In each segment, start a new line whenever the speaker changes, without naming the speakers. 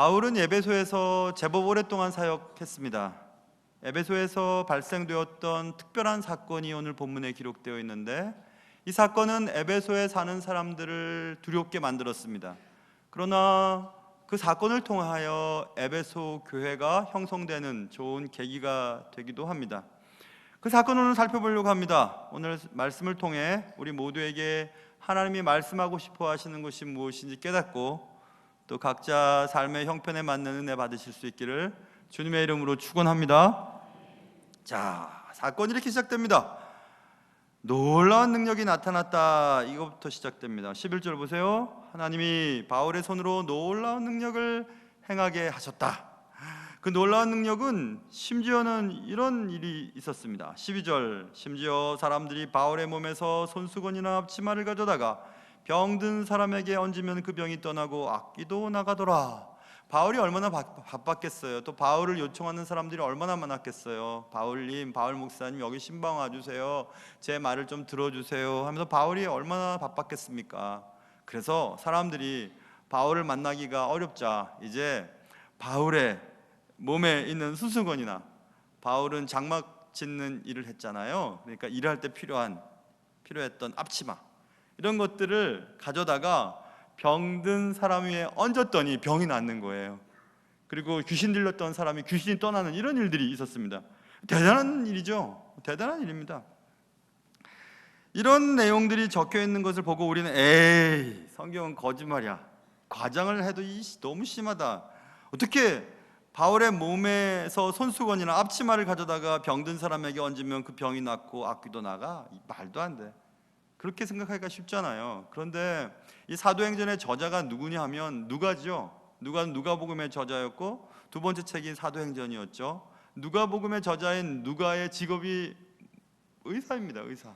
바울은 에베소에서 제법 오랫동안 사역했습니다. 에베소에서 발생되었던 특별한 사건이 오늘 본문에 기록되어 있는데, 이 사건은 에베소에 사는 사람들을 두렵게 만들었습니다. 그러나 그 사건을 통하여 에베소 교회가 형성되는 좋은 계기가 되기도 합니다. 그 사건을 오늘 살펴보려고 합니다. 오늘 말씀을 통해 우리 모두에게 하나님이 말씀하고 싶어 하시는 것이 무엇인지 깨닫고, 또 각자 삶의 형편에 맞는 은혜 받으실 수 있기를 주님의 이름으로 축원합니다. 자, 사건이 이렇게 시작됩니다. 놀라운 능력이 나타났다. 이것부터 시작됩니다. 11절 보세요. 하나님이 바울의 손으로 놀라운 능력을 행하게 하셨다. 그 놀라운 능력은 심지어는 이런 일이 있었습니다. 12절, 심지어 사람들이 바울의 몸에서 손수건이나 앞치마를 가져다가 병든 사람에게 얹으면 그 병이 떠나고 악귀도 나가더라. 바울이 얼마나 바빴겠어요. 또 바울을 요청하는 사람들이 얼마나 많았겠어요. 바울님, 바울 목사님, 여기 신방 와주세요, 제 말을 좀 들어주세요 하면서 바울이 얼마나 바빴겠습니까? 그래서 사람들이 바울을 만나기가 어렵자 이제 바울의 몸에 있는 수수건이나, 바울은 장막 짓는 일을 했잖아요. 그러니까 일할 때 필요했던 앞치마, 이런 것들을 가져다가 병든 사람 위에 얹었더니 병이 낫는 거예요. 그리고 귀신 들렸던 사람이 귀신이 떠나는 이런 일들이 있었습니다. 대단한 일이죠. 대단한 일입니다. 이런 내용들이 적혀 있는 것을 보고 우리는 에이, 성경은 거짓말이야, 과장을 해도 너무 심하다, 어떻게 바울의 몸에서 손수건이나 앞치마를 가져다가 병든 사람에게 얹으면 그 병이 낫고 악귀도 나가? 말도 안 돼. 그렇게 생각하기가 쉽잖아요. 그런데 이 사도행전의 저자가 누구냐 하면 누가죠. 누가복음의 저자였고, 두 번째 책인 사도행전이었죠. 누가복음의 저자인 누가의 직업이 의사입니다. 의사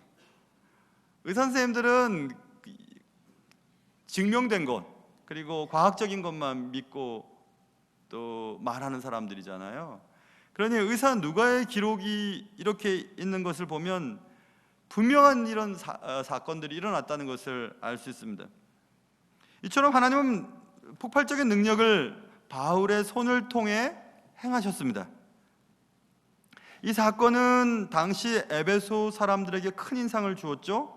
선생님들은 증명된 것, 그리고 과학적인 것만 믿고 또 말하는 사람들이잖아요. 그러니 의사 누가의 기록이 이렇게 있는 것을 보면 분명한 이런 사건들이 일어났다는 것을 알 수 있습니다. 이처럼 하나님은 폭발적인 능력을 바울의 손을 통해 행하셨습니다. 이 사건은 당시 에베소 사람들에게 큰 인상을 주었죠.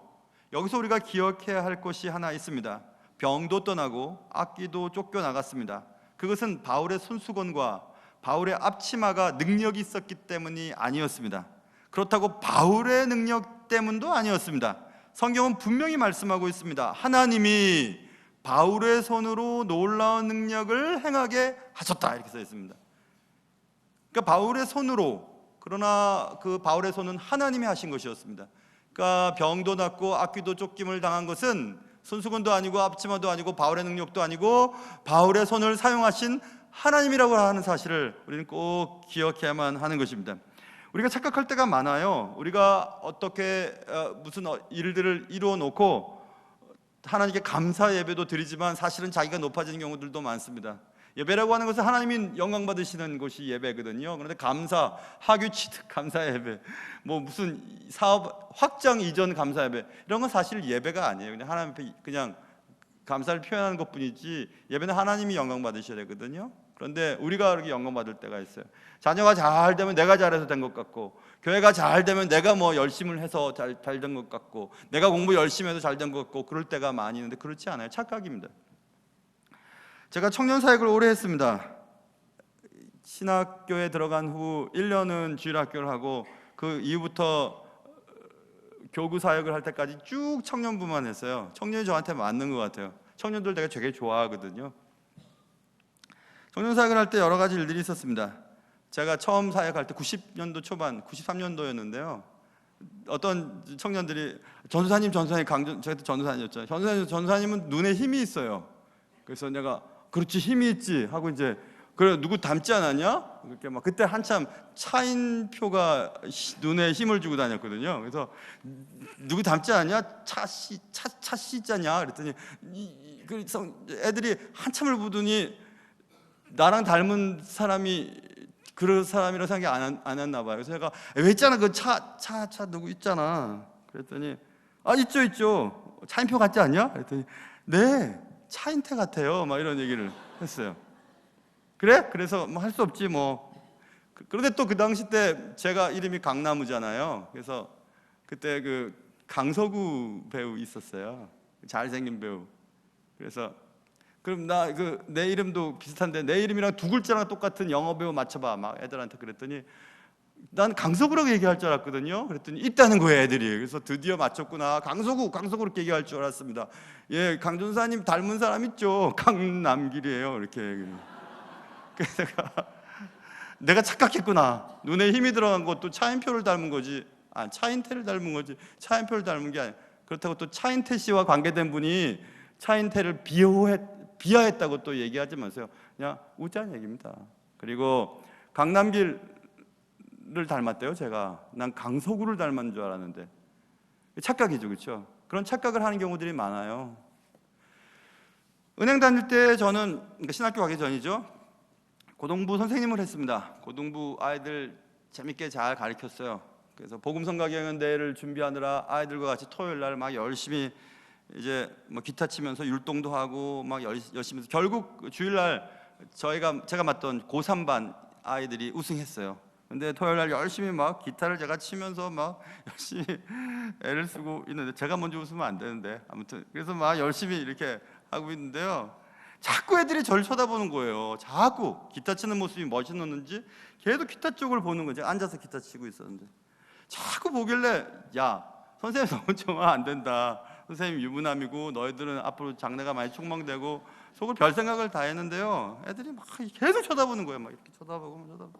여기서 우리가 기억해야 할 것이 하나 있습니다. 병도 떠나고 악귀도 쫓겨나갔습니다. 그것은 바울의 손수건과 바울의 앞치마가 능력이 있었기 때문이 아니었습니다. 그렇다고 바울의 능력 때문도 아니었습니다. 성경은 분명히 말씀하고 있습니다. 하나님이 바울의 손으로 놀라운 능력을 행하게 하셨다, 이렇게 써 있습니다. 그러니까 바울의 손으로, 그러나 그 바울의 손은 하나님이 하신 것이었습니다. 그러니까 병도 낫고 악귀도 쫓김을 당한 것은 손수건도 아니고 앞치마도 아니고 바울의 능력도 아니고 바울의 손을 사용하신 하나님이라고 하는 사실을 우리는 꼭 기억해야만 하는 것입니다. 우리가 착각할 때가 많아요. 우리가 어떻게 무슨 일들을 이루어 놓고 하나님께 감사 예배도 드리지만 사실은 자기가 높아지는 경우들도 많습니다. 예배라고 하는 것은 하나님이 영광 받으시는 것이 예배거든요. 그런데 감사, 하교 취득 감사 예배, 뭐 무슨 사업 확장 이전 감사 예배, 이런 건 사실 예배가 아니에요. 그냥 하나님 앞에 그냥 감사를 표현하는 것뿐이지, 예배는 하나님이 영광 받으셔야 되거든요. 그런데 우리가 그렇게 영광 받을 때가 있어요. 자녀가 잘 되면 내가 잘해서 된 것 같고, 교회가 잘 되면 내가 뭐 열심을 해서 잘 된 것 같고, 내가 공부 열심히 해서 잘 된 것 같고, 그럴 때가 많이 있는데 그렇지 않아요. 착각입니다. 제가 청년 사역을 오래 했습니다. 신학교에 들어간 후 1년은 주일학교를 하고, 그 이후부터 교구 사역을 할 때까지 쭉 청년부만 했어요. 청년이 저한테 맞는 것 같아요. 청년들 되게 좋아하거든요. 청년 사역을 할 때 여러 가지 일들이 있었습니다. 제가 처음 사역할 때 90년도 초반, 93년도였는데요. 어떤 청년들이 전도사님 제가 전도사님이었죠. 전도사님은 눈에 힘이 있어요. 그래서 내가 그렇지, 힘이 있지 하고, 이제 그래 누구 닮지 않았냐? 이렇게 막, 그때 한참 차인표가 눈에 힘을 주고 다녔거든요. 그래서 누구 닮지 않냐? 차씨자냐? 그랬더니 그래서 애들이 한참을 보더니 나랑 닮은 사람이 그런 사람이라고 생각이 안 했나 봐요. 그래서 제가 왜 있잖아, 그 차 누구 있잖아. 그랬더니 있죠. 차인표 같지 않냐? 그랬더니 네, 차인태 같아요. 막 이런 얘기를 했어요. 그래? 그래서 뭐 할 수 없지 뭐. 그런데 또 그 당시 때 제가 이름이 강나무잖아요. 그래서 그때 그 강서구 배우 있었어요. 잘생긴 배우. 그래서 그럼 나 내 이름도 비슷한데 내 이름이랑 두 글자랑 똑같은 영어 배우 맞춰봐. 막 애들한테 그랬더니 난 강서구라고 얘기할 줄 알았거든요. 그랬더니 있다는 거예요, 애들이. 그래서 드디어 맞췄구나. 강서구 그렇게 얘기할 줄 알았습니다. 예, 강준사님 닮은 사람 있죠. 강남길이에요. 이렇게. 그래서 내가 착각했구나. 눈에 힘이 들어간 것도 차인표를 닮은 거지. 차인태를 닮은 거지. 차인표를 닮은 게 아니야. 그렇다고 또 차인태 씨와 관계된 분이 차인태를 비하했다고 또 얘기하지 마세요. 그냥 웃자는 얘기입니다. 그리고 강남길을 닮았대요. 제가 난 강서구를 닮은 줄 알았는데 착각이죠, 그렇죠? 그런 착각을 하는 경우들이 많아요. 은행 다닐 때 저는 신학교 가기 전이죠. 고등부 선생님을 했습니다. 고등부 아이들 재밌게 잘 가르쳤어요. 그래서 복음성가 경연대회를 준비하느라 아이들과 같이 토요일 날 막 열심히 이제 뭐 기타 치면서 율동도 하고 막 열심히 해서 결국 주일날 제가 맡던 고3반 아이들이 우승했어요. 근데 토요일 날 열심히 막 기타를 제가 치면서 막 열심히 애를 쓰고 있는데 제가 먼저 웃으면 안 되는데 아무튼 그래서 막 열심히 이렇게 하고 있는데요. 자꾸 애들이 저를 쳐다보는 거예요. 자꾸 기타 치는 모습이 멋있었는지 계속 기타 쪽을 보는 거죠. 앉아서 기타 치고 있었는데 자꾸 보길래 야 선생님 너무 좀 안 된다. 선생님 유부남이고 너희들은 앞으로 장래가 많이 촉망되고 속을 별 생각을 다 했는데요. 애들이 막 계속 쳐다보는 거예요. 막 이렇게 쳐다보고.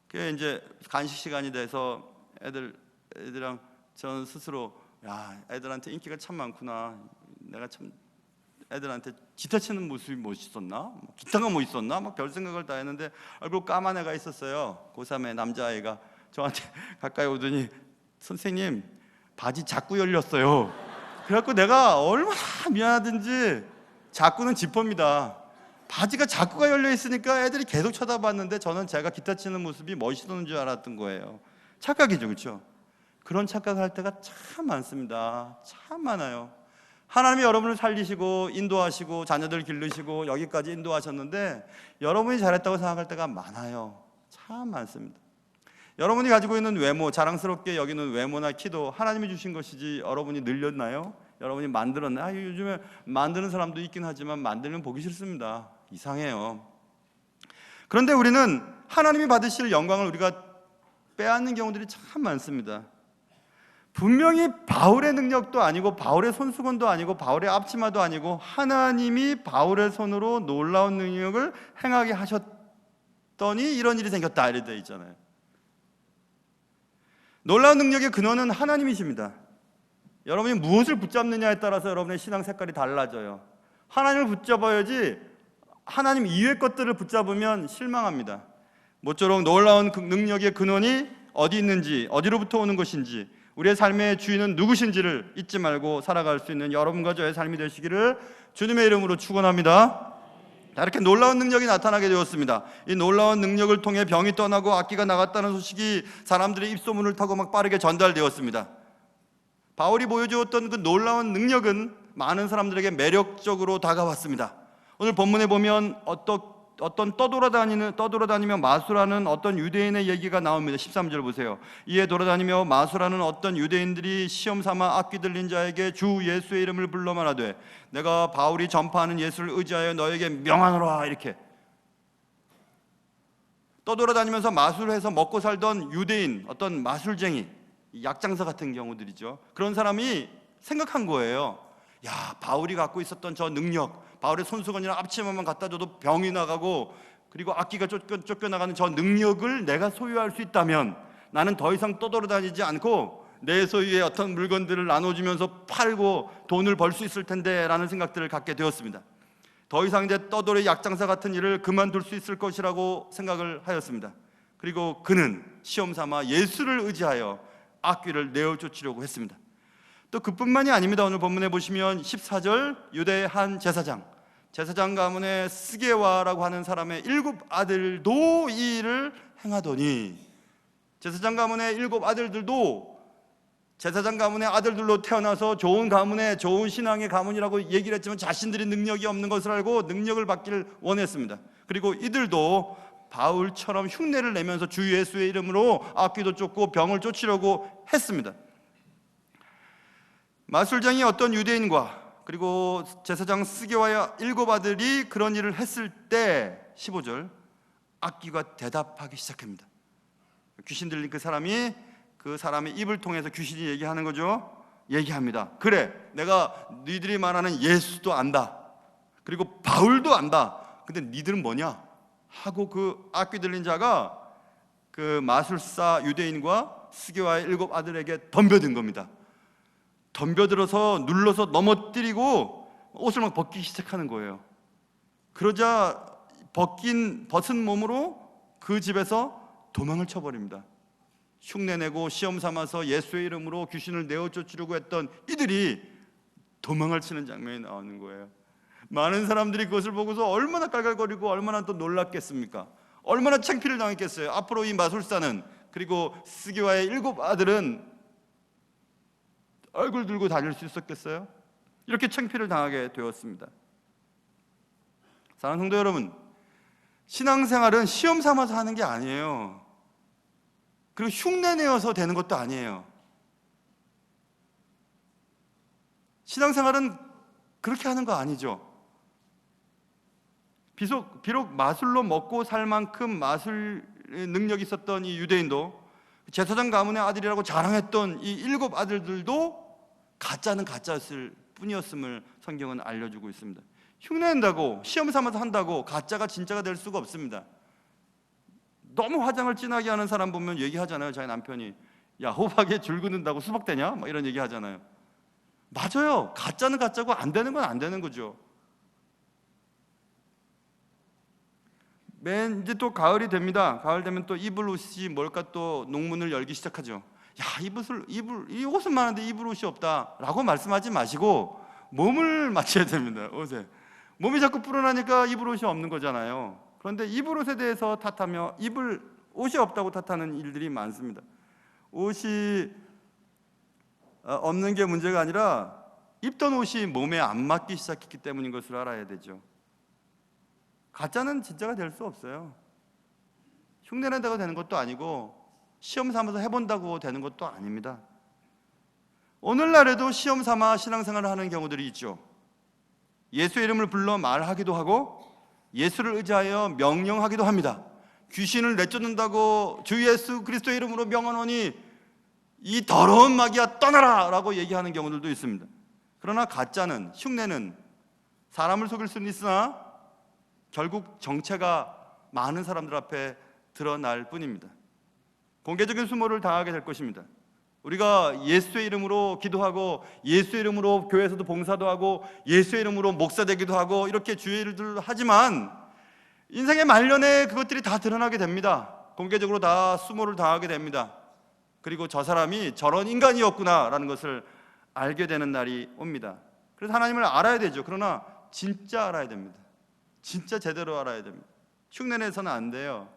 그게 이제 간식 시간이 돼서 애들이랑 저는 스스로 야 애들한테 인기가 참 많구나. 내가 참 애들한테 기타 치는 모습이 멋있었나? 기타가 뭐 있었나? 막 별 생각을 다 했는데 얼굴 까만 애가 있었어요. 고3의 남자아이가 저한테 가까이 오더니 선생님 바지 자꾸 열렸어요. 그래갖고 내가 얼마나 미안하든지 자꾸는 지퍼입니다. 바지가 자꾸가 열려 있으니까 애들이 계속 쳐다봤는데 저는 제가 기타 치는 모습이 멋있었는 줄 알았던 거예요. 착각이죠, 그렇죠? 그런 착각할 때가 참 많습니다. 참 많아요. 하나님이 여러분을 살리시고 인도하시고 자녀들 기르시고 여기까지 인도하셨는데 여러분이 잘했다고 생각할 때가 많아요. 참 많습니다. 여러분이 가지고 있는 외모, 자랑스럽게 여기는 외모나 키도 하나님이 주신 것이지 여러분이 늘렸나요? 여러분이 만들었나요? 요즘에 만드는 사람도 있긴 하지만 만들면 보기 싫습니다. 이상해요. 그런데 우리는 하나님이 받으실 영광을 우리가 빼앗는 경우들이 참 많습니다. 분명히 바울의 능력도 아니고 바울의 손수건도 아니고 바울의 앞치마도 아니고 하나님이 바울의 손으로 놀라운 능력을 행하게 하셨더니 이런 일이 생겼다 이렇게 되어 있잖아요. 놀라운 능력의 근원은 하나님이십니다. 여러분이 무엇을 붙잡느냐에 따라서 여러분의 신앙 색깔이 달라져요. 하나님을 붙잡아야지 하나님 이외의 것들을 붙잡으면 실망합니다. 모쪼록 놀라운 능력의 근원이 어디 있는지, 어디로부터 오는 것인지, 우리의 삶의 주인은 누구신지를 잊지 말고 살아갈 수 있는 여러분과 저의 삶이 되시기를 주님의 이름으로 축원합니다. 이렇게 놀라운 능력이 나타나게 되었습니다. 이 놀라운 능력을 통해 병이 떠나고 악기가 나갔다는 소식이 사람들의 입소문을 타고 막 빠르게 전달되었습니다. 바울이 보여주었던 그 놀라운 능력은 많은 사람들에게 매력적으로 다가왔습니다. 오늘 본문에 보면 어떤 떠돌아다니며 마술하는 어떤 유대인의 얘기가 나옵니다. 13절 보세요. 이에 돌아다니며 마술하는 어떤 유대인들이 시험 삼아 악귀 들린 자에게 주 예수의 이름을 불러 말하되 내가 바울이 전파하는 예수를 의지하여 너에게 명하노라. 이렇게 떠돌아다니면서 마술을 해서 먹고 살던 유대인, 어떤 마술쟁이, 약장사 같은 경우들이죠. 그런 사람이 생각한 거예요. 야, 바울이 갖고 있었던 저 능력, 바울의 손수건이나 앞치마만 갖다 줘도 병이 나가고 그리고 악기가 쫓겨나가는 저 능력을 내가 소유할 수 있다면 나는 더 이상 떠돌아다니지 않고 내 소유의 어떤 물건들을 나눠주면서 팔고 돈을 벌 수 있을 텐데 라는 생각들을 갖게 되었습니다. 더 이상 이제 떠돌이 약장사 같은 일을 그만둘 수 있을 것이라고 생각을 하였습니다. 그리고 그는 시험 삼아 예수를 의지하여 악귀를 내어 쫓으려고 했습니다. 또 그뿐만이 아닙니다. 오늘 본문에 보시면 14절 유대의 한 제사장 가문의 스게와라고 하는 사람의 7 아들도 이 일을 행하더니 제사장 가문의 7 아들들도 제사장 가문의 아들들로 태어나서 좋은 가문의 좋은 신앙의 가문이라고 얘기를 했지만 자신들이 능력이 없는 것을 알고 능력을 받기를 원했습니다. 그리고 이들도 바울처럼 흉내를 내면서 주 예수의 이름으로 악귀도 쫓고 병을 쫓으려고 했습니다. 마술장이 어떤 유대인과 그리고 제사장 스게와의 7 아들이 그런 일을 했을 때 15절, 악귀가 대답하기 시작합니다. 귀신 들린 그 사람의 입을 통해서 귀신이 얘기하는 거죠. 얘기합니다. 그래, 내가 니들이 말하는 예수도 안다, 그리고 바울도 안다. 근데 니들은 뭐냐? 하고 그 악귀 들린 자가 그 마술사 유대인과 스게와의 7 아들에게 덤벼든 겁니다. 덤벼들어서 눌러서 넘어뜨리고 옷을 막 벗기 시작하는 거예요. 그러자 벗은 몸으로 그 집에서 도망을 쳐버립니다. 흉내내고 시험 삼아서 예수의 이름으로 귀신을 내어 쫓으려고 했던 이들이 도망을 치는 장면이 나오는 거예요. 많은 사람들이 그것을 보고서 얼마나 깔깔거리고 얼마나 또 놀랐겠습니까? 얼마나 창피를 당했겠어요. 앞으로 이 마술사는, 그리고 스게와의 7 아들은 얼굴 들고 다닐 수 있었겠어요? 이렇게 창피를 당하게 되었습니다. 사랑하는 성도 여러분, 신앙생활은 시험 삼아서 하는 게 아니에요. 그리고 흉내내어서 되는 것도 아니에요. 신앙생활은 그렇게 하는 거 아니죠. 비록 마술로 먹고 살 만큼 마술 능력이 있었던 이 유대인도, 제사장 가문의 아들이라고 자랑했던 이 7 아들들도 가짜는 가짜였을 뿐이었음을 성경은 알려주고 있습니다. 흉내낸다고, 시험 삼아서 한다고 가짜가 진짜가 될 수가 없습니다. 너무 화장을 진하게 하는 사람 보면 얘기하잖아요. 자기 남편이, 야, 호박에 줄 긋는다고 수박 되냐? 막 이런 얘기 하잖아요. 맞아요. 가짜는 가짜고 안 되는 건 안 되는 거죠. 이제 또 가을이 됩니다. 가을 되면 또 입을 옷이 뭘까, 또 농문을 열기 시작하죠. 야, 이 옷은 많은데 입을 옷이 없다라고 말씀하지 마시고 몸을 맞춰야 됩니다. 옷에 몸이 자꾸 불어나니까 입을 옷이 없는 거잖아요. 그런데 입을 옷에 대해서 탓하며 옷이 없다고 탓하는 일들이 많습니다. 옷이 없는 게 문제가 아니라 입던 옷이 몸에 안 맞기 시작했기 때문인 것을 알아야 되죠. 가짜는 진짜가 될 수 없어요. 흉내낸다고 되는 것도 아니고 시험 삼아서 해본다고 되는 것도 아닙니다. 오늘날에도 시험 삼아 신앙생활을 하는 경우들이 있죠. 예수의 이름을 불러 말하기도 하고 예수를 의지하여 명령하기도 합니다. 귀신을 내쫓는다고 주 예수 그리스도의 이름으로 명하노니 이 더러운 마귀야 떠나라 라고 얘기하는 경우들도 있습니다. 그러나 가짜는, 흉내는 사람을 속일 수는 있으나 결국 정체가 많은 사람들 앞에 드러날 뿐입니다. 공개적인 수모를 당하게 될 것입니다. 우리가 예수의 이름으로 기도하고 예수의 이름으로 교회에서도 봉사도 하고 예수의 이름으로 목사 되기도 하고 이렇게 주의 일들 하지만 인생의 말년에 그것들이 다 드러나게 됩니다. 공개적으로 다 수모를 당하게 됩니다. 그리고 저 사람이 저런 인간이었구나라는 것을 알게 되는 날이 옵니다. 그래서 하나님을 알아야 되죠. 그러나 진짜 알아야 됩니다. 진짜 제대로 알아야 됩니다. 흉내내서는 안 돼요.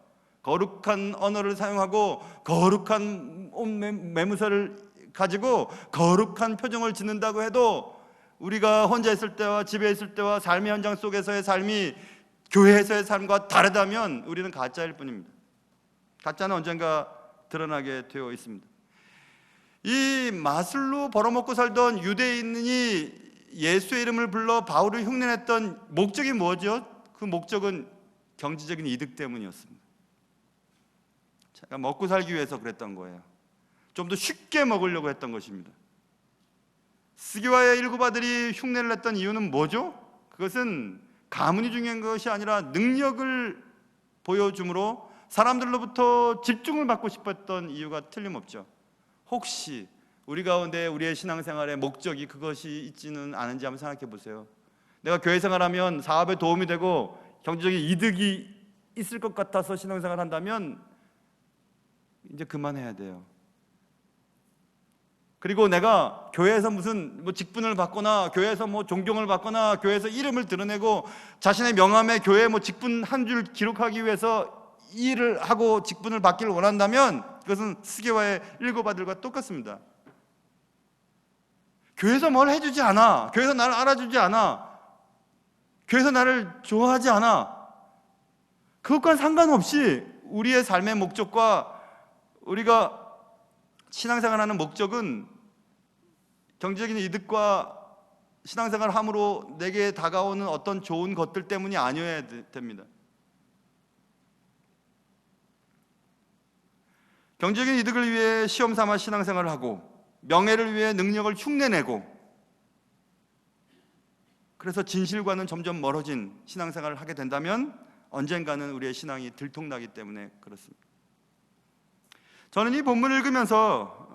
거룩한 언어를 사용하고 거룩한 옷 매무새를 가지고 거룩한 표정을 짓는다고 해도 우리가 혼자 있을 때와 집에 있을 때와 삶의 현장 속에서의 삶이 교회에서의 삶과 다르다면 우리는 가짜일 뿐입니다. 가짜는 언젠가 드러나게 되어 있습니다. 이 마술로 벌어먹고 살던 유대인이 예수의 이름을 불러 바울을 흉내냈던 목적이 뭐죠? 그 목적은 경제적인 이득 때문이었습니다. 제가 먹고 살기 위해서 그랬던 거예요. 좀 더 쉽게 먹으려고 했던 것입니다. 스게와의 7 아들이 흉내를 냈던 이유는 뭐죠? 그것은 가문이 중요한 것이 아니라 능력을 보여줌으로 사람들로부터 집중을 받고 싶었던 이유가 틀림없죠. 혹시 우리 가운데 우리의 신앙생활의 목적이 그것이 있지는 않은지 한번 생각해 보세요. 내가 교회 생활하면 사업에 도움이 되고 경제적인 이득이 있을 것 같아서 신앙생활을 한다면 이제 그만해야 돼요. 그리고 내가 교회에서 무슨 직분을 받거나 교회에서 존경을 받거나 교회에서 이름을 드러내고 자신의 명함에 교회 직분 한 줄 기록하기 위해서 일을 하고 직분을 받기를 원한다면 그것은 스게와의 7 아들과 똑같습니다. 교회에서 뭘 해주지 않아. 교회에서 나를 알아주지 않아. 교회에서 나를 좋아하지 않아. 그것과는 상관없이 우리의 삶의 목적과 우리가 신앙생활하는 목적은 경제적인 이득과 신앙생활을 함으로 내게 다가오는 어떤 좋은 것들 때문이 아니어야 됩니다. 경제적인 이득을 위해 시험 삼아 신앙생활을 하고 명예를 위해 능력을 흉내내고 그래서 진실과는 점점 멀어진 신앙생활을 하게 된다면 언젠가는 우리의 신앙이 들통나기 때문에 그렇습니다. 저는 이 본문을 읽으면서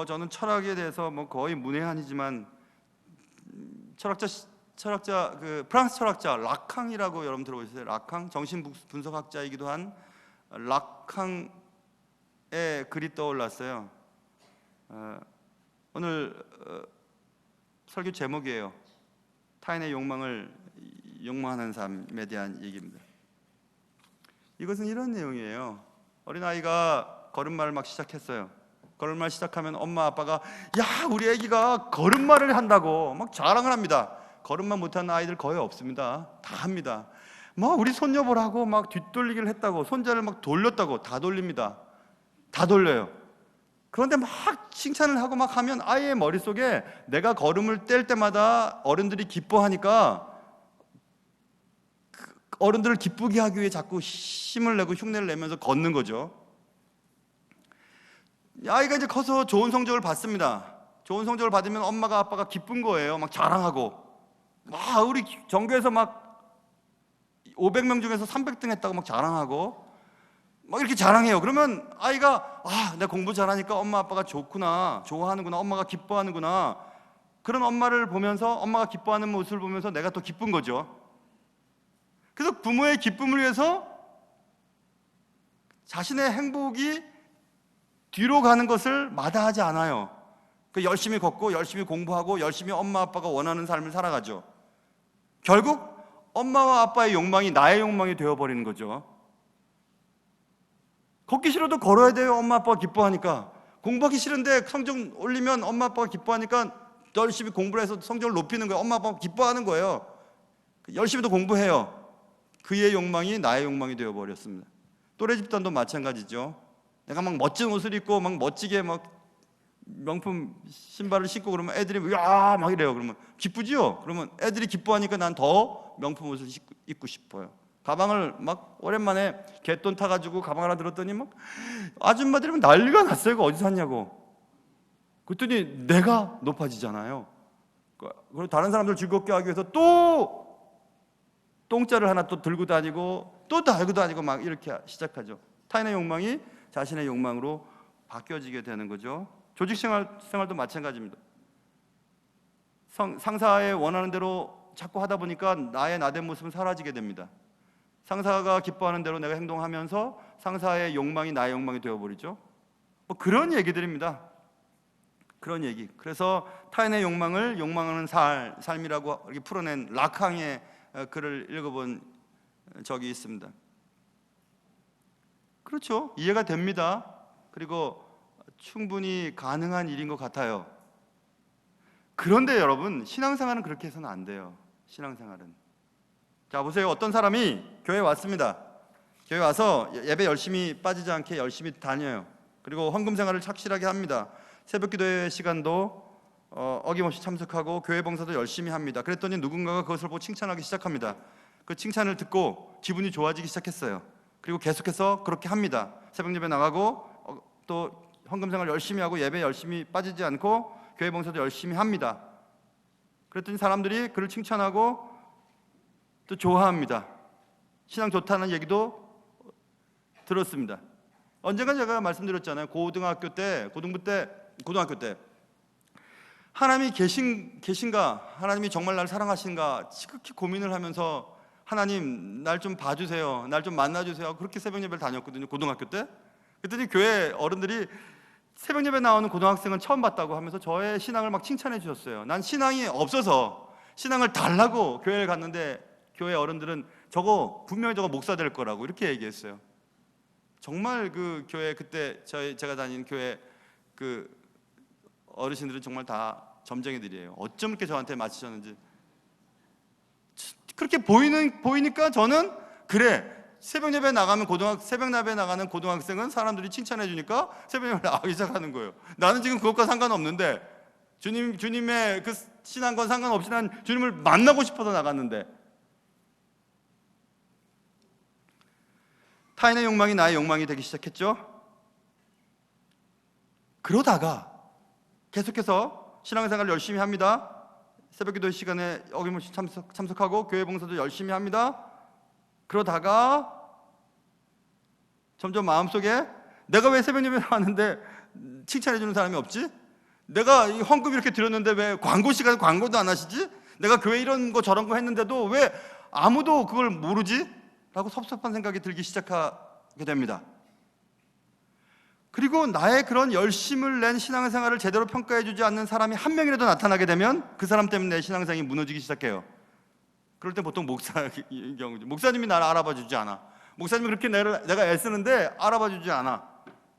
저는 철학에 대해서 거의 문외한이지만 철학자 프랑스 철학자 라캉이라고 여러분 들어보셨어요? 라캉 정신 분석학자이기도 한 라캉의 글이 떠올랐어요. 오늘 설교 제목이에요. 타인의 욕망을 욕망하는 삶에 대한 얘기입니다. 이것은 이런 내용이에요. 어린아이가 걸음마를 막 시작했어요. 걸음마를 시작하면 엄마 아빠가 야 우리 애기가 걸음마를 한다고 막 자랑을 합니다. 걸음마 못하는 아이들 거의 없습니다. 다 합니다. 우리 손녀 보라고 막 뒷돌리기를 했다고 손자를 막 돌렸다고 다 돌립니다. 다 돌려요. 그런데 막 칭찬을 하고 막 하면 아이의 머릿속에 내가 걸음을 뗄 때마다 어른들이 기뻐하니까 어른들을 기쁘게 하기 위해 자꾸 힘을 내고 흉내를 내면서 걷는 거죠. 아이가 이제 커서 좋은 성적을 받습니다. 좋은 성적을 받으면 엄마가 아빠가 기쁜 거예요. 막 자랑하고 우리 전교에서 막 500명 중에서 300등 했다고 막 자랑하고 막 이렇게 자랑해요. 그러면 아이가 내가 공부 잘하니까 엄마 아빠가 좋구나, 좋아하는구나, 엄마가 기뻐하는구나. 그런 엄마를 보면서 엄마가 기뻐하는 모습을 보면서 내가 또 기쁜 거죠. 그래서 부모의 기쁨을 위해서 자신의 행복이 뒤로 가는 것을 마다하지 않아요. 열심히 걷고 열심히 공부하고 열심히 엄마 아빠가 원하는 삶을 살아가죠. 결국 엄마와 아빠의 욕망이 나의 욕망이 되어버리는 거죠. 걷기 싫어도 걸어야 돼요. 엄마 아빠가 기뻐하니까. 공부하기 싫은데 성적 올리면 엄마 아빠가 기뻐하니까 열심히 공부를 해서 성적을 높이는 거예요. 엄마 아빠가 기뻐하는 거예요. 열심히 더 공부해요. 그의 욕망이 나의 욕망이 되어버렸습니다. 또래 집단도 마찬가지죠. 내가 막 멋진 옷을 입고 막 멋지게 막 명품 신발을 신고 그러면 애들이 야 막 이래요. 그러면 기쁘지요? 그러면 애들이 기뻐하니까 난 더 명품 옷을 입고 싶어요. 가방을 막 오랜만에 갯돈 타가지고 가방 하나 들었더니 막 아줌마들이 난리가 났어요. 이거 어디서 샀냐고. 그랬더니 내가 높아지잖아요. 그리고 다른 사람들 즐겁게 하기 위해서 또 똥자를 하나 또 들고 다니고 또 달고 다니고 막 이렇게 시작하죠. 타인의 욕망이 자신의 욕망으로 바뀌어지게 되는 거죠. 조직 생활도 마찬가지입니다. 상사의 원하는 대로 자꾸 하다 보니까 나의 나된 모습은 사라지게 됩니다. 상사가 기뻐하는 대로 내가 행동하면서 상사의 욕망이 나의 욕망이 되어버리죠. 그런 얘기들입니다. 그런 얘기. 그래서 타인의 욕망을 욕망하는 삶이라고 이렇게 풀어낸 라캉의 글을 읽어본 적이 있습니다. 그렇죠. 이해가 됩니다. 그리고 충분히 가능한 일인 것 같아요. 그런데 여러분, 신앙생활은 그렇게 해서는 안 돼요. 신앙생활은. 자, 보세요. 어떤 사람이 교회에 왔습니다. 교회 와서 예배 열심히 빠지지 않게 열심히 다녀요. 그리고 헌금 생활을 착실하게 합니다. 새벽 기도회 시간도 어김없이 참석하고 교회 봉사도 열심히 합니다. 그랬더니 누군가가 그것을 보고 칭찬하기 시작합니다. 그 칭찬을 듣고 기분이 좋아지기 시작했어요. 그리고 계속해서 그렇게 합니다. 새벽 예배 나가고 또 헌금 생활 열심히 하고 예배 열심히 빠지지 않고 교회 봉사도 열심히 합니다. 그랬더니 사람들이 그를 칭찬하고 또 좋아합니다. 신앙 좋다는 얘기도 들었습니다. 언젠가 제가 말씀드렸잖아요. 고등학교 때 하나님이 계신가? 하나님이 정말 날 사랑하신가? 지극히 고민을 하면서 하나님 날 좀 봐주세요. 날 좀 만나주세요. 그렇게 새벽 예배를 다녔거든요. 고등학교 때. 그랬더니 교회 어른들이 새벽 예배 나오는 고등학생은 처음 봤다고 하면서 저의 신앙을 막 칭찬해 주셨어요. 난 신앙이 없어서 신앙을 달라고 교회를 갔는데 교회 어른들은 분명히 저거 목사 될 거라고 이렇게 얘기했어요. 정말 그 교회 그때 제가 다닌 교회 그 어르신들은 정말 다 점쟁이들이에요. 어쩜 이렇게 저한테 맞추셨는지. 그렇게 보이니까 저는 그래, 새벽 예배 나가면 새벽 예배 나가는 고등학생은 사람들이 칭찬해 주니까 새벽 예배 나가기 시작하는 거예요. 나는 지금 그것과 상관없는데, 주님의 그 신앙과 상관없이 난 주님을 만나고 싶어서 나갔는데, 타인의 욕망이 나의 욕망이 되기 시작했죠. 그러다가 계속해서 신앙생활을 열심히 합니다. 새벽기도 시간에 어김없이 참석하고 교회 봉사도 열심히 합니다. 그러다가 점점 마음속에 내가 왜 새벽 예배 나왔는데 칭찬해 주는 사람이 없지? 내가 이 헌금 이렇게 드렸는데 왜 광고 시간에 광고도 안 하시지? 내가 교회 이런 거 저런 거 했는데도 왜 아무도 그걸 모르지? 라고 섭섭한 생각이 들기 시작하게 됩니다. 그리고 나의 그런 열심을 낸 신앙생활을 제대로 평가해 주지 않는 사람이 한 명이라도 나타나게 되면 그 사람 때문에 내 신앙생활이 무너지기 시작해요. 그럴 때 보통 목사의 경우죠. 목사님이 나를 알아봐 주지 않아. 목사님이 그렇게 내가 애쓰는데 알아봐 주지 않아.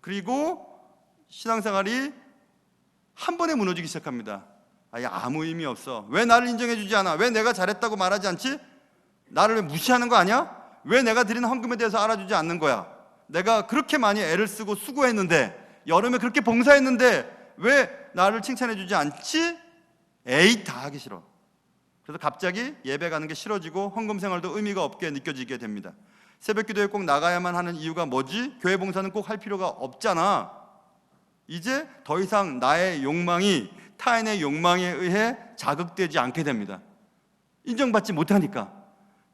그리고 신앙생활이 한 번에 무너지기 시작합니다. 아무 의미 없어. 왜 나를 인정해 주지 않아? 왜 내가 잘했다고 말하지 않지? 나를 왜 무시하는 거 아니야? 왜 내가 드린 헌금에 대해서 알아주지 않는 거야? 내가 그렇게 많이 애를 쓰고 수고했는데, 여름에 그렇게 봉사했는데 왜 나를 칭찬해 주지 않지? 에이, 다 하기 싫어. 그래서 갑자기 예배 가는 게 싫어지고 헌금 생활도 의미가 없게 느껴지게 됩니다. 새벽 기도에 꼭 나가야만 하는 이유가 뭐지? 교회 봉사는 꼭 할 필요가 없잖아. 이제 더 이상 나의 욕망이 타인의 욕망에 의해 자극되지 않게 됩니다. 인정받지 못하니까,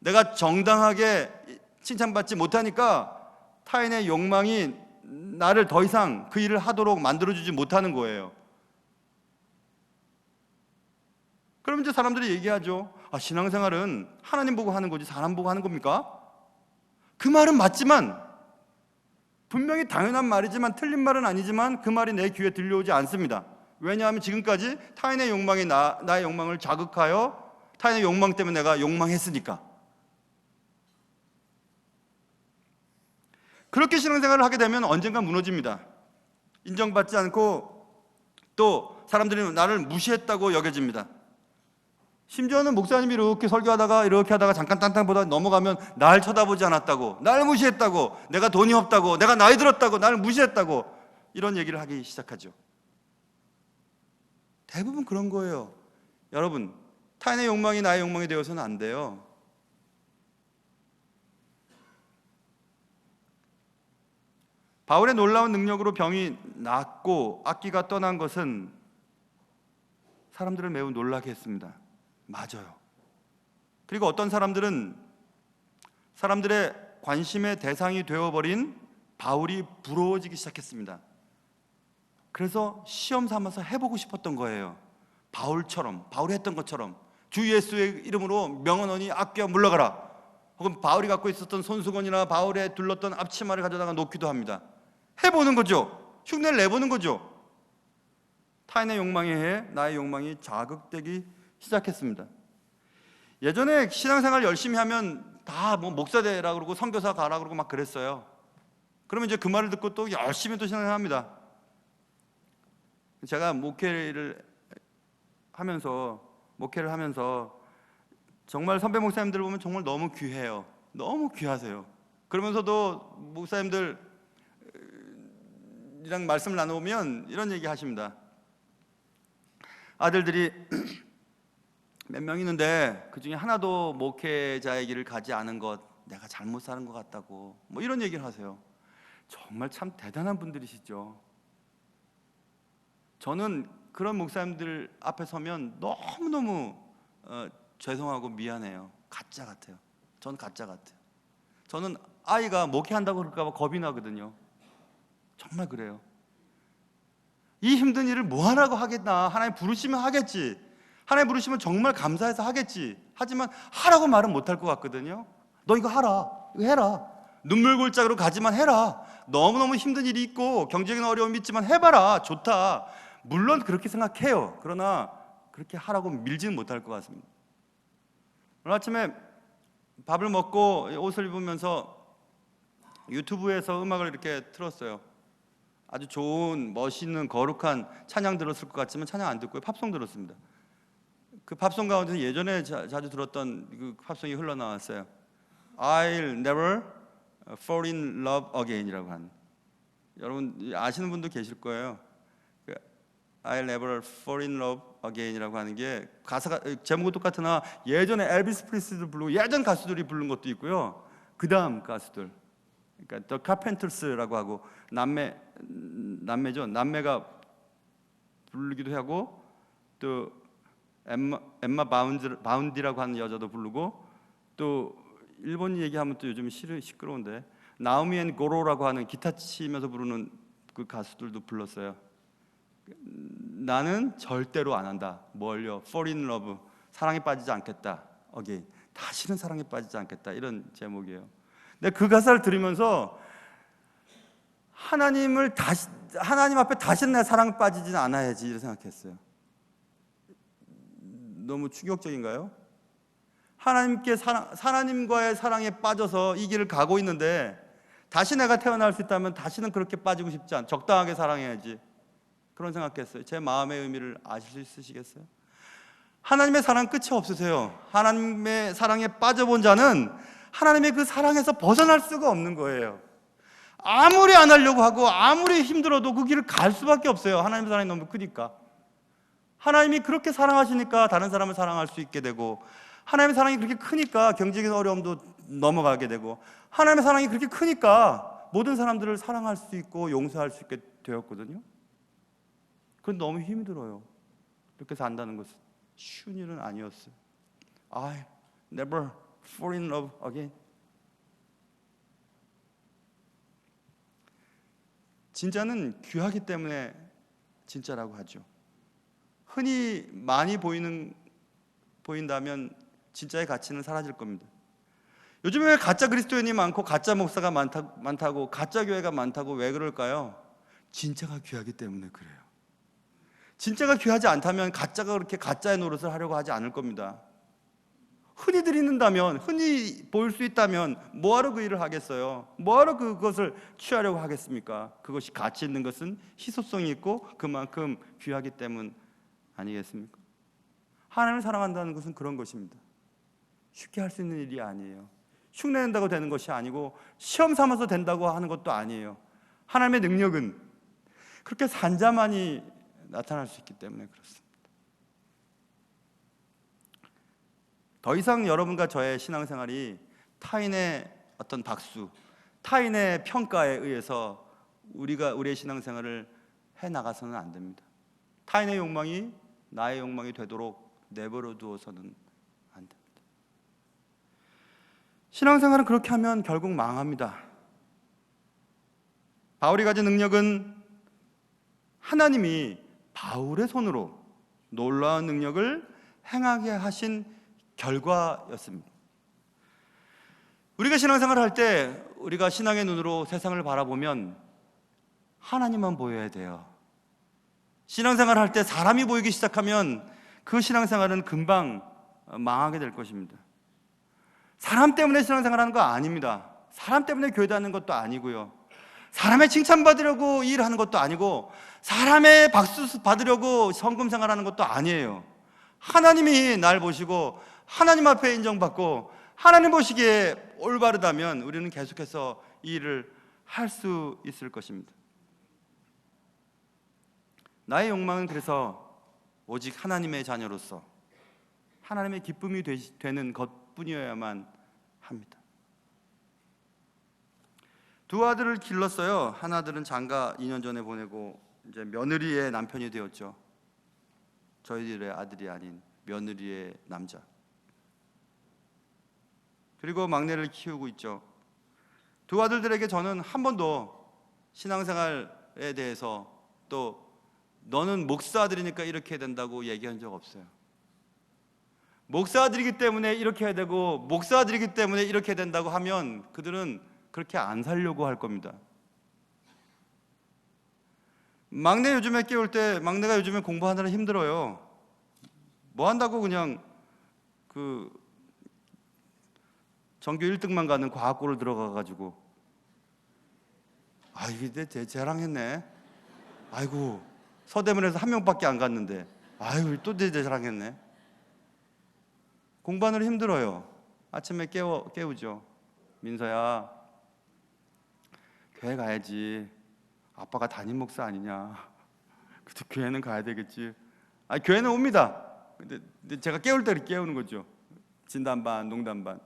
내가 정당하게 칭찬받지 못하니까 타인의 욕망이 나를 더 이상 그 일을 하도록 만들어주지 못하는 거예요. 그럼 이제 사람들이 얘기하죠. 신앙생활은 하나님 보고 하는 거지 사람 보고 하는 겁니까? 그 말은 맞지만, 분명히 당연한 말이지만 틀린 말은 아니지만 그 말이 내 귀에 들려오지 않습니다. 왜냐하면 지금까지 타인의 욕망이 나의 욕망을 자극하여 타인의 욕망 때문에 내가 욕망했으니까. 그렇게 신앙생활을 하게 되면 언젠가 무너집니다. 인정받지 않고 또 사람들이 나를 무시했다고 여겨집니다. 심지어는 목사님이 이렇게 설교하다가 이렇게 하다가 잠깐 딴딴 보다 넘어가면 날 쳐다보지 않았다고, 날 무시했다고, 내가 돈이 없다고, 내가 나이 들었다고, 나를 무시했다고 이런 얘기를 하기 시작하죠. 대부분 그런 거예요. 여러분, 타인의 욕망이 나의 욕망이 되어서는 안 돼요. 바울의 놀라운 능력으로 병이 낫고 악기가 떠난 것은 사람들을 매우 놀라게 했습니다. 맞아요. 그리고 어떤 사람들은 사람들의 관심의 대상이 되어버린 바울이 부러워지기 시작했습니다. 그래서 시험 삼아서 해보고 싶었던 거예요. 바울이 했던 것처럼 주 예수의 이름으로 명언하니 악귀야 물러가라. 혹은 바울이 갖고 있었던 손수건이나 바울의 둘렀던 앞치마를 가져다가 놓기도 합니다. 해보는 거죠. 흉내를 내보는 거죠. 타인의 욕망에 의해 나의 욕망이 자극되기 시작했습니다. 예전에 신앙생활 열심히 하면 다 목사 되라 그러고 선교사 가라 그러고 막 그랬어요. 그러면 이제 그 말을 듣고 또 열심히 또 신앙생활합니다. 제가 목회를 하면서 정말 선배 목사님들 보면 정말 너무 귀해요. 너무 귀하세요. 그러면서도 목사님들이랑 말씀을 나누면 이런 얘기 하십니다. 아들들이 몇 명 있는데 그 중에 하나도 목회자의 길을 가지 않은 것, 내가 잘못 사는 것 같다고 이런 얘기를 하세요. 정말 참 대단한 분들이시죠. 저는 그런 목사님들 앞에 서면 너무너무 죄송하고 미안해요. 가짜 같아요. 저는 가짜 같아요. 저는 아이가 목회한다고 그럴까 봐 겁이 나거든요. 정말 그래요. 이 힘든 일을 뭐 하라고 하겠나. 하나님 부르시면 하겠지. 하나님 부르시면 정말 감사해서 하겠지. 하지만 하라고 말은 못할 것 같거든요. 너 이거 하라. 이거 해라. 눈물골짜기로 가지만 해라. 너무너무 힘든 일이 있고 경제적인 어려움이 있지만 해봐라. 좋다. 물론 그렇게 생각해요. 그러나 그렇게 하라고 밀지는 못할 것 같습니다. 오늘 아침에 밥을 먹고 옷을 입으면서 유튜브에서 음악을 이렇게 틀었어요. 아주 좋은 멋있는 거룩한 찬양 들었을 것 같지만 찬양 안 듣고요. 팝송 들었습니다. 그 팝송 가운데 예전에 자주 들었던 그 팝송이 흘러나왔어요. I'll never Fall in Love Again이라고 하는, 여러분 아시는 분도 계실 거예요. I'll never fall in love again이라고 하는 게 가사가 제목은 똑같으나 예전에 엘비스 프리슬리도 부르고 예전 가수들이 부른 것도 있고요. 그 다음 가수들, 그러니까 The Carpenters라고 하고 남매죠. 남매가 부르기도 하고, 또 엠마 바운디라고 하는 여자도 부르고, 또 일본 얘기하면 또 요즘 시끄러운데 나오미 앤 고로라고 하는 기타 치면서 부르는 그 가수들도 불렀어요. 나는 절대로 안 한다. 뭘요? Fall in love, 사랑에 빠지지 않겠다. again, 다시는 사랑에 빠지지 않겠다. 이런 제목이에요. 근데 그 가사를 들으면서 하나님 앞에 다시는 내 사랑에 빠지지는 않아야지 이렇게 생각했어요. 너무 충격적인가요? 하나님과의 사랑에 빠져서 이 길을 가고 있는데 다시 내가 태어날 수 있다면 다시는 그렇게 빠지고 싶지 않아. 적당하게 사랑해야지. 그런 생각했어요. 제 마음의 의미를 아실 수 있으시겠어요? 하나님의 사랑 끝이 없으세요. 하나님의 사랑에 빠져본 자는 하나님의 그 사랑에서 벗어날 수가 없는 거예요. 아무리 안 하려고 하고 아무리 힘들어도 그 길을 갈 수밖에 없어요. 하나님의 사랑이 너무 크니까. 하나님이 그렇게 사랑하시니까 다른 사람을 사랑할 수 있게 되고, 하나님의 사랑이 그렇게 크니까 경제적인 어려움도 넘어가게 되고, 하나님의 사랑이 그렇게 크니까 모든 사람들을 사랑할 수 있고 용서할 수 있게 되었거든요. 그건 너무 힘들어요. 이렇게 산다는 것은 쉬운 일은 아니었어요. I never fall in love again. 진짜는 귀하기 때문에 진짜라고 하죠. 흔히 많이 보인다면 진짜의 가치는 사라질 겁니다. 요즘에 왜 가짜 그리스도인이 많고 가짜 목사가 많다고 가짜 교회가 많다고 왜 그럴까요? 진짜가 귀하기 때문에 그래요. 진짜가 귀하지 않다면 가짜가 그렇게 가짜의 노릇을 하려고 하지 않을 겁니다. 흔히 드린다면, 흔히 보일 수 있다면 뭐하러 그 일을 하겠어요? 뭐하러 그것을 취하려고 하겠습니까? 그것이 가치 있는 것은 희소성이 있고 그만큼 귀하기 때문 아니겠습니까? 하나님을 사랑한다는 것은 그런 것입니다. 쉽게 할 수 있는 일이 아니에요. 흉내낸다고 되는 것이 아니고 시험 삼아서 된다고 하는 것도 아니에요. 하나님의 능력은 그렇게 산자만이 나타날 수 있기 때문에 그렇습니다. 더 이상 여러분과 저의 신앙생활이 타인의 어떤 박수, 타인의 평가에 의해서 우리의 신앙생활을 해나가서는 안 됩니다. 타인의 욕망이 나의 욕망이 되도록 내버려 두어서는 안 됩니다. 신앙생활은 그렇게 하면 결국 망합니다. 바울이 가진 능력은 하나님이 바울의 손으로 놀라운 능력을 행하게 하신 결과였습니다. 우리가 신앙생활을 할 때 우리가 신앙의 눈으로 세상을 바라보면 하나님만 보여야 돼요. 신앙생활을 할 때 사람이 보이기 시작하면 그 신앙생활은 금방 망하게 될 것입니다. 사람 때문에 신앙생활하는 거 아닙니다. 사람 때문에 교회 다니는 것도 아니고요. 사람의 칭찬받으려고 일하는 것도 아니고 사람의 박수 받으려고 성금 생활하는 것도 아니에요. 하나님이 날 보시고 하나님 앞에 인정받고 하나님 보시기에 올바르다면 우리는 계속해서 이 일을 할 수 있을 것입니다. 나의 욕망은 그래서 오직 하나님의 자녀로서 하나님의 기쁨이 되는 것뿐이어야만 합니다. 두 아들을 길렀어요. 한 아들은 장가 2년 전에 보내고 이제 며느리의 남편이 되었죠. 저희들의 아들이 아닌 며느리의 남자. 그리고 막내를 키우고 있죠. 두 아들들에게 저는 한 번도 신앙생활에 대해서 또 너는 목사들이니까 이렇게 해야 된다고 얘기한 적 없어요. 목사들이기 때문에 이렇게 해야 되고 목사들이기 때문에 이렇게 해야 된다고 하면 그들은 그렇게 안 살려고 할 겁니다. 막내 요즘에 깨울 때 막내가 요즘에 공부하느라 힘들어요. 뭐 한다고 그냥 그 전교 1등만 가는 과학고를 들어가가지고 이게 내 자랑했네. 아이고 서대문에서 한 명밖에 안 갔는데 아이고 또 내 자랑했네. 공부하느라 힘들어요. 아침에 깨우죠. 민서야 교회 가야지. 아빠가 담임 목사 아니냐. 그래도 교회는 가야 되겠지. 교회는 옵니다. 근데 제가 깨울 때 깨우는 거죠. 진담반, 농담반.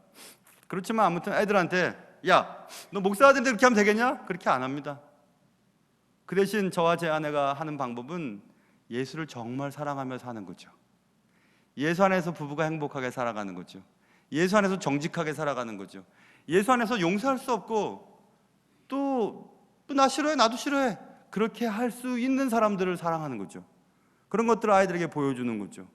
그렇지만 아무튼 애들한테 야, 너 목사 아들인데 그렇게 하면 되겠냐? 그렇게 안 합니다. 그 대신 저와 제 아내가 하는 방법은 예수를 정말 사랑하며 사는 거죠. 예수 안에서 부부가 행복하게 살아가는 거죠. 예수 안에서 정직하게 살아가는 거죠. 예수 안에서 용서할 수 없고 또 나 싫어해, 나도 싫어해, 그렇게 할 수 있는 사람들을 사랑하는 거죠. 그런 것들을 아이들에게 보여주는 거죠.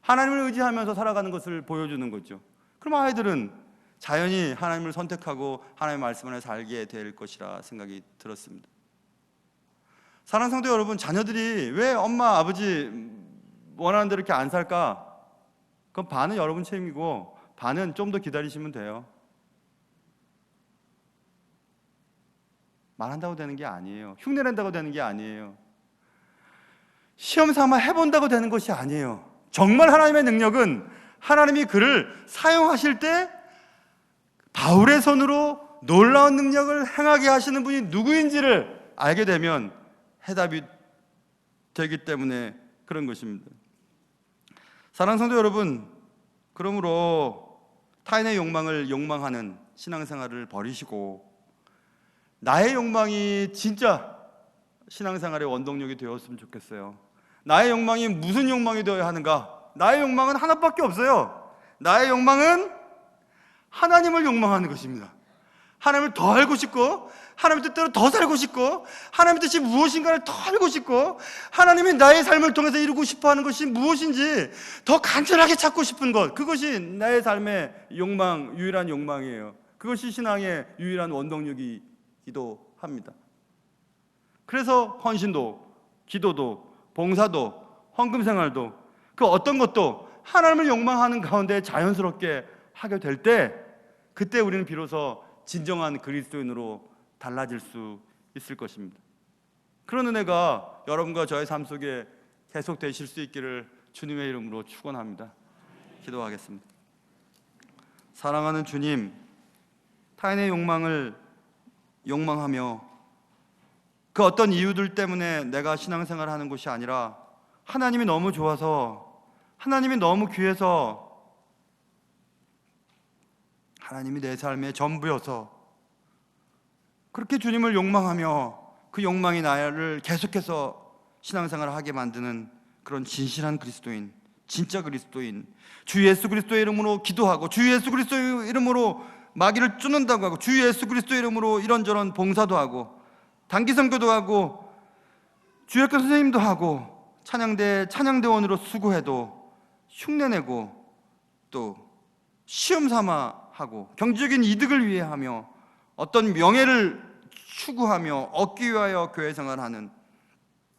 하나님을 의지하면서 살아가는 것을 보여주는 거죠. 그럼 아이들은 자연히 하나님을 선택하고 하나님의 말씀 안에 살게 될 것이라 생각이 들었습니다. 사랑하는 성도 여러분, 자녀들이 왜 엄마 아버지 원하는 대로 이렇게 안 살까? 그건 반은 여러분 책임이고 반은 좀 더 기다리시면 돼요. 말한다고 되는 게 아니에요. 흉내낸다고 되는 게 아니에요. 시험 삼아 해본다고 되는 것이 아니에요. 정말 하나님의 능력은 하나님이 그를 사용하실 때 바울의 손으로 놀라운 능력을 행하게 하시는 분이 누구인지를 알게 되면 해답이 되기 때문에 그런 것입니다. 사랑하는 성도 여러분, 그러므로 타인의 욕망을 욕망하는 신앙생활을 버리시고 나의 욕망이 진짜 신앙생활의 원동력이 되었으면 좋겠어요. 나의 욕망이 무슨 욕망이 되어야 하는가? 나의 욕망은 하나밖에 없어요. 나의 욕망은 하나님을 욕망하는 것입니다. 하나님을 더 알고 싶고 하나님의 뜻대로 더 살고 싶고 하나님의 뜻이 무엇인가를 더 알고 싶고 하나님이 나의 삶을 통해서 이루고 싶어하는 것이 무엇인지 더 간절하게 찾고 싶은 것, 그것이 나의 삶의 욕망, 유일한 욕망이에요. 그것이 신앙의 유일한 원동력이기도 합니다. 그래서 헌신도, 기도도, 봉사도, 헌금생활도 그 어떤 것도 하나님을 욕망하는 가운데 자연스럽게 하게 될 때, 그때 우리는 비로소 진정한 그리스도인으로 달라질 수 있을 것입니다. 그런 은혜가 여러분과 저의 삶 속에 계속 되실 수 있기를 주님의 이름으로 축원합니다. 기도하겠습니다. 사랑하는 주님, 타인의 욕망을 욕망하며 그 어떤 이유들 때문에 내가 신앙생활을 하는 것이 아니라 하나님이 너무 좋아서, 하나님이 너무 귀해서, 하나님이 내 삶의 전부여서 그렇게 주님을 욕망하며 그 욕망이 나를 계속해서 신앙생활을 하게 만드는 그런 진실한 그리스도인, 진짜 그리스도인, 주 예수 그리스도의 이름으로 기도하고 주 예수 그리스도의 이름으로 마귀를 쫓는다고 하고 주 예수 그리스도의 이름으로 이런저런 봉사도 하고 단기 선교도 하고 주역교 선생님도 하고 찬양대원으로 수고해도 흉내내고 또 시험 삼아 하고 경제적인 이득을 위해 하며 어떤 명예를 추구하며 얻기 위하여 교회 생활하는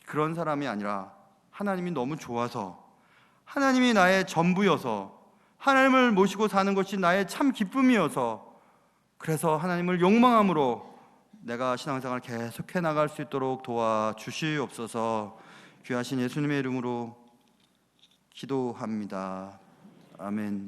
그런 사람이 아니라 하나님이 너무 좋아서, 하나님이 나의 전부여서, 하나님을 모시고 사는 것이 나의 참 기쁨이어서, 그래서 하나님을 욕망함으로 내가 신앙생활을 계속해 나갈 수 있도록 도와주시옵소서. 귀하신 예수님의 이름으로 기도합니다. 아멘.